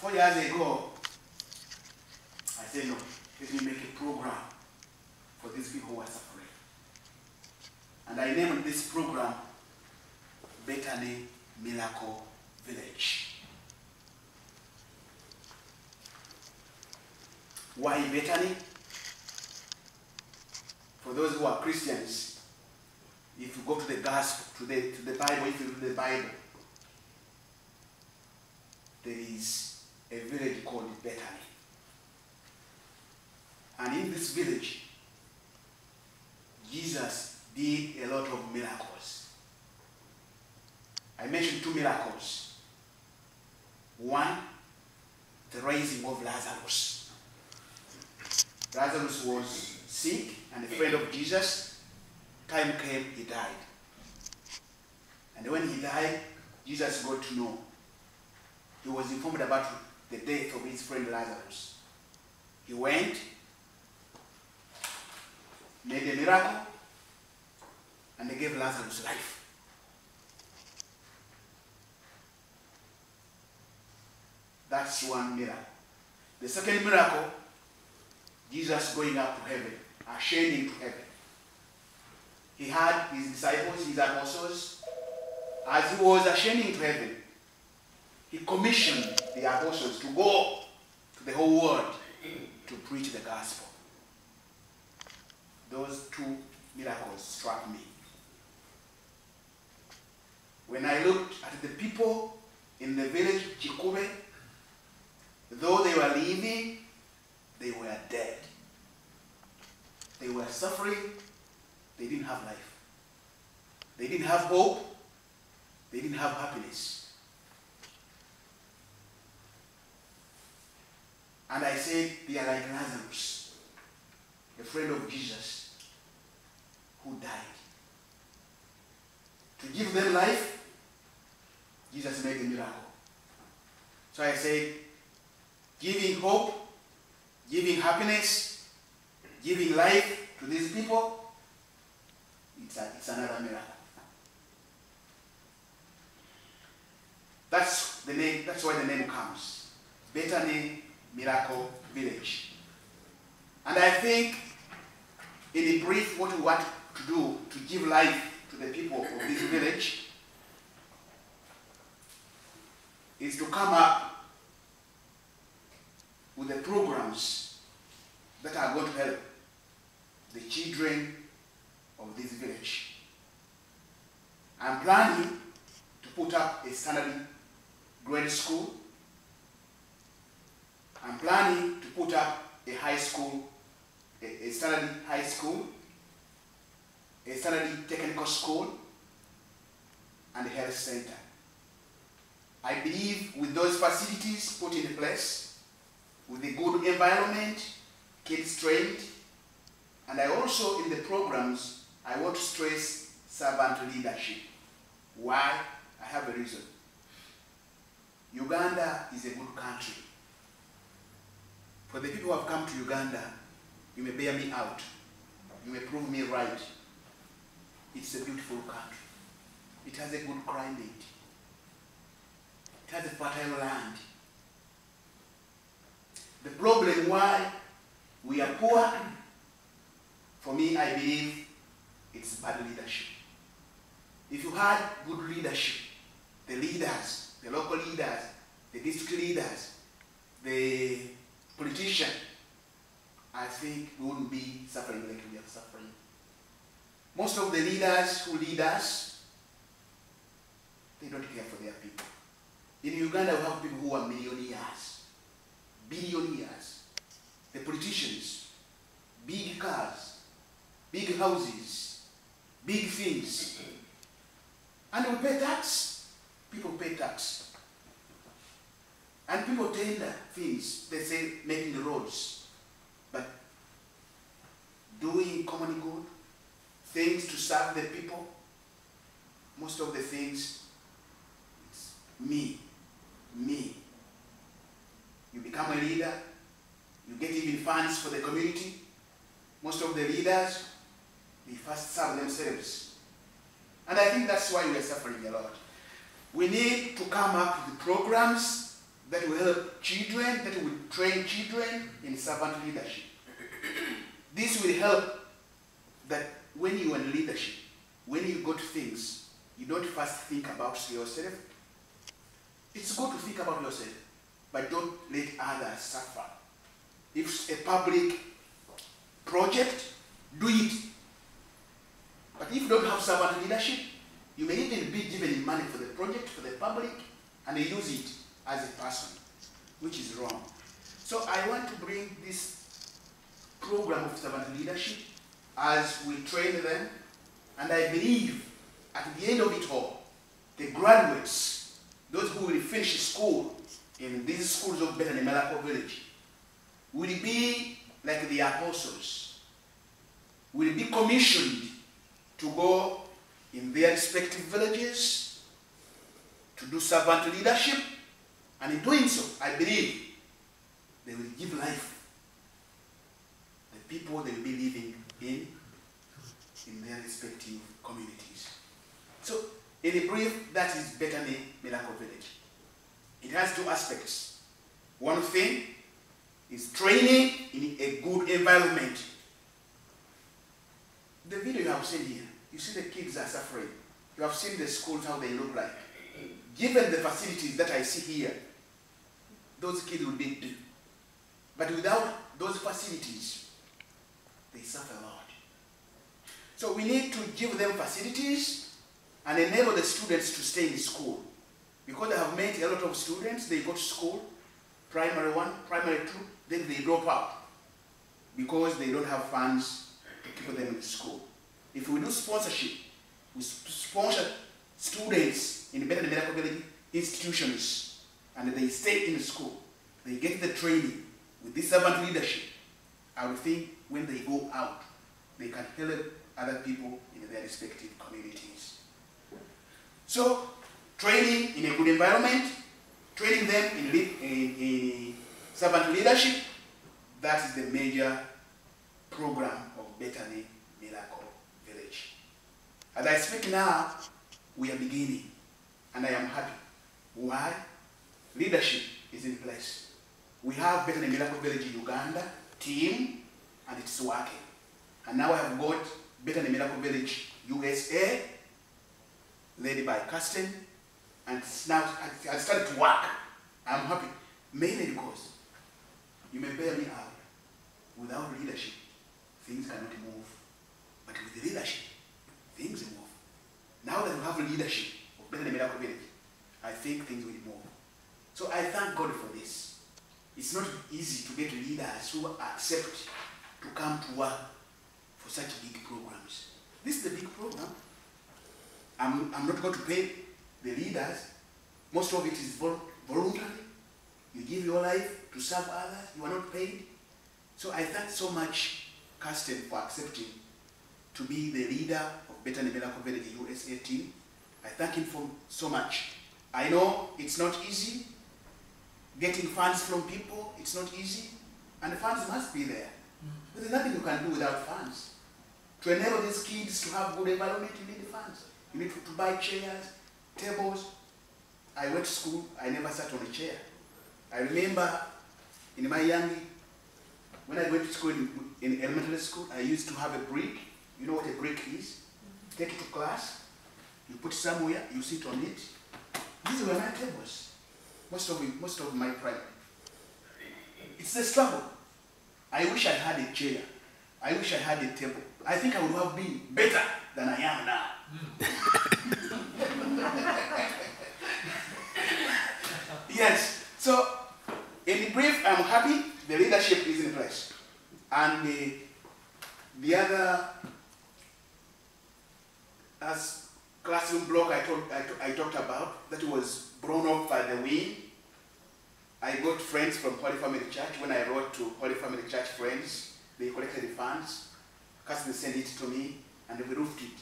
4 years ago, I said, no, let me make a program for these people who are suffering. And I named this program Bethany Miracle Village. Why Bethany? For those who are Christians, if you go to the gospel, to the Bible, if you read the Bible, there is a village called Bethany. And in this village, Jesus did a lot of miracles. I mentioned 2 miracles. One, the raising of Lazarus. Lazarus was sick and a friend of Jesus. Time came, he died. And when he died, Jesus got to know. He was informed about the death of his friend Lazarus. He went, made a miracle, and they gave Lazarus life. That's one miracle. The second miracle, Jesus going up to heaven, ascending to heaven. He had his disciples, his apostles. As he was ascending to heaven, he commissioned the apostles to go to the whole world to preach the gospel. Those 2 miracles struck me. When I looked at the people in the village Kikube, though they were living, they were dead. They were suffering. They didn't have life. They didn't have hope. They didn't have happiness. And I said, they are like Lazarus, a friend of Jesus, who died. To give them life, Jesus made a miracle. So I said, giving hope, giving happiness, giving life to these people, it's another miracle. That's the name. That's why the name comes, Bethany Miracle Village. And I think, in brief, what we want to do to give life to the people of this village is to come up with the programs that are going to help the children of this village. I'm planning to put up a standard grade school. I'm planning to put up a high school, a standard high school, a standard technical school, and a health center. I believe with those facilities put in place, with a good environment, kids trained, and I also, in the programs, I want to stress servant leadership. Why? I have a reason. Uganda is a good country. For the people who have come to Uganda, you may bear me out. You may prove me right. It's a beautiful country. It has a good climate. It has a fertile land. The problem why we are poor, for me, I believe it's bad leadership. If you had good leadership, the leaders, the local leaders, the district leaders, the politician, I think we wouldn't be suffering like we are suffering. Most of the leaders who lead us, they don't care for their people. In Uganda, we have people who are millionaires, billionaires. The politicians, big cars, big houses, big things. And we pay tax. People pay tax. And people tender things. They say making the roads. But doing common good, things to serve the people, most of the things, it's me. You become a leader, you get even funds for the community. Most of the leaders, they first serve themselves. And I think that's why we are suffering a lot. We need to come up with programs that will help children, that will train children in servant leadership. This will help that when you are in leadership, when you go to things, you don't first think about yourself. It's good to think about yourself, but don't let others suffer. If it's a public project, do it. But if you don't have servant leadership, you may even be given money for the project, for the public, and they use it as a person, which is wrong. So I want to bring this program of servant leadership as we train them, and I believe at the end of it all, the graduates, those who will finish school in these schools of Bethany Miracle Village, will be like the apostles, will be commissioned to go in their respective villages to do servant leadership, and in doing so, I believe they will give life to the people they will be living in their respective communities. So, in a brief, that is Bethany Miracle Village. It has two aspects. One thing is training in a good environment. The video you have seen here, you see the kids are suffering. You have seen the schools, how they look like. Given the facilities that I see here, those kids would be due. But without those facilities, they suffer a lot. So we need to give them facilities and enable the students to stay in school. Because I have met a lot of students, they go to school, primary 1, primary 2, then they drop out because they don't have funds to keep them in school. If we do sponsorship, we sponsor students in Bethany Miracle Village institutions, and they stay in school. They get the training with this servant leadership. I would think when they go out, they can help other people in their respective communities. So, training in a good environment, training them in servant leadership, that is the major program of Bethany Miracle Village. As I speak now, we are beginning, and I am happy. Why? Leadership is in place. We have Bethany Miracle Village Uganda team, and it's working. And now I have got Bethany Miracle Village USA, led by Kirsten, and it's now I started to work. I'm happy, mainly because you may bear me out. Without leadership, things cannot move. But with the leadership, things move. Now that we have leadership of Bethany Miracle Village, I think things will move. So I thank God for this. It's not easy to get leaders who accept to come to work for such big programs. This is a big program. I'm not going to pay the leaders. Most of it is voluntary. You give your life to serve others. You are not paid. So I thank so much Kirsten for accepting to be the leader of Bethany Miracle Village USA team. I thank him for so much. I know it's not easy. Getting funds from people, it's not easy. And the funds must be there. But there's nothing you can do without funds. To enable these kids to have good environment, you need the funds. You need to buy chairs, tables. I went to school, I never sat on a chair. I remember in my when I went to school in elementary school, I used to have a brick. You know what a brick is? Take it to class, you put somewhere, you sit on it. These were my tables. Most of my primary. It's a struggle. I wish I had a chair. I wish I had a table. I think I would have been better than I am now. Yes. So, in brief, I'm happy the leadership is in place. And the other as classroom block I talked about, that was blown up by the wind. I got friends from Holy Family Church. When I wrote to Holy Family Church friends, they collected the funds, Kirsten sent it to me, and we roofed it.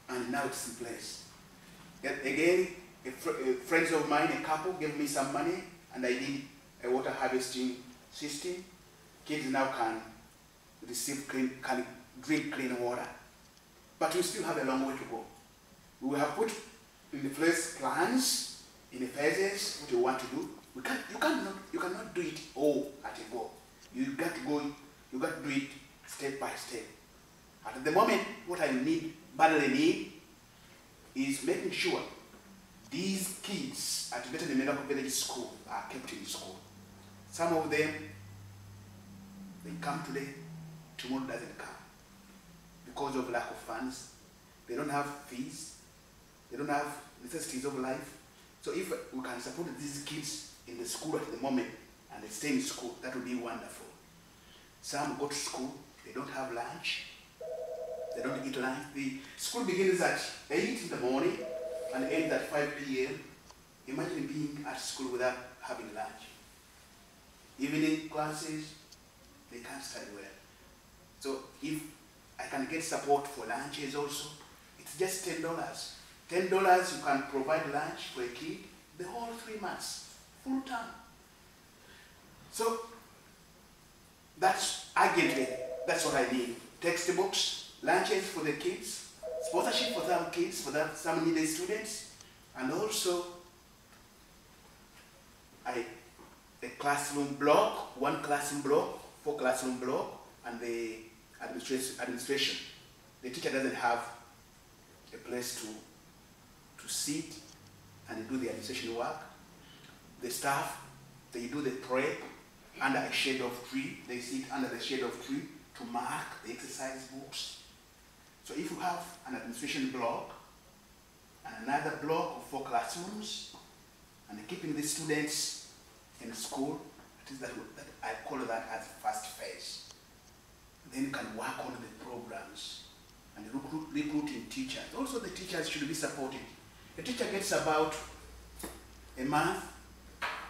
And now it's in place. Again, friends of mine, a couple, gave me some money, and I did a water harvesting system. Kids now can drink clean water. But we still have a long way to go. We have put in place plans in the phases what we want to do. the moment, what I badly need, is making sure these kids at Bethany Miracle Village School are kept in school. Some of them, they come today, tomorrow doesn't come. Because of lack of funds, they don't have fees, they don't have necessities of life. So if we can support these kids in the school at the moment and they stay in school, that would be wonderful. Some go to school, they don't have lunch, they don't eat lunch. The school begins at 8 in the morning and ends at 5 p.m. Imagine being at school without having lunch. Evening classes, they can't study well. So if I can get support for lunches also, it's just $10. $10 you can provide lunch for a kid the whole 3 months, full time. So that's urgently, that's what I need. Textbooks, lunches for the kids, sponsorship for some kids, for some needy students, and also a classroom block, 1 classroom block, 4 classroom block, and the administration. The teacher doesn't have a place to sit and do the administration work. The staff, they do the prep under a shade of tree. They sit under the shade of tree to mark the exercise books. So if you have an administration block and another block of 4 classrooms and keeping the students in school, that I call that as first phase. Then you can work on the programs and recruiting teachers. Also the teachers should be supported. A teacher gets about a month,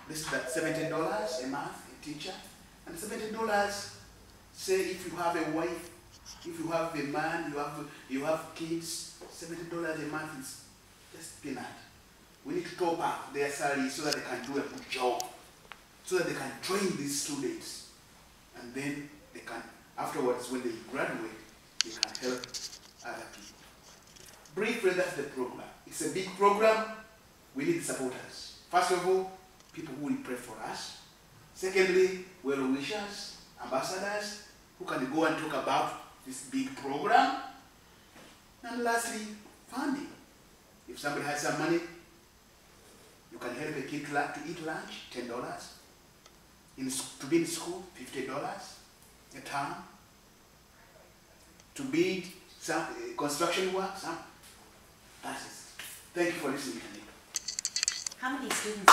this is that $70 a month, a teacher, and $70, say if you have a wife, if you have a man, you have kids, $70 a month is just peanut. We need to top up their salary so that they can do a good job, so that they can train these students, and then they can, afterwards when they graduate, they can help other people. Briefly, that's the program. It's a big program. We need supporters. First of all, people who will pray for us. Secondly, well-wishers, ambassadors, who can go and talk about this big program. And lastly, funding. If somebody has some money, you can help a kid to eat lunch, $10. To be in school, $50 a term. To build some construction work, that's it. Thank you for listening to me. How many students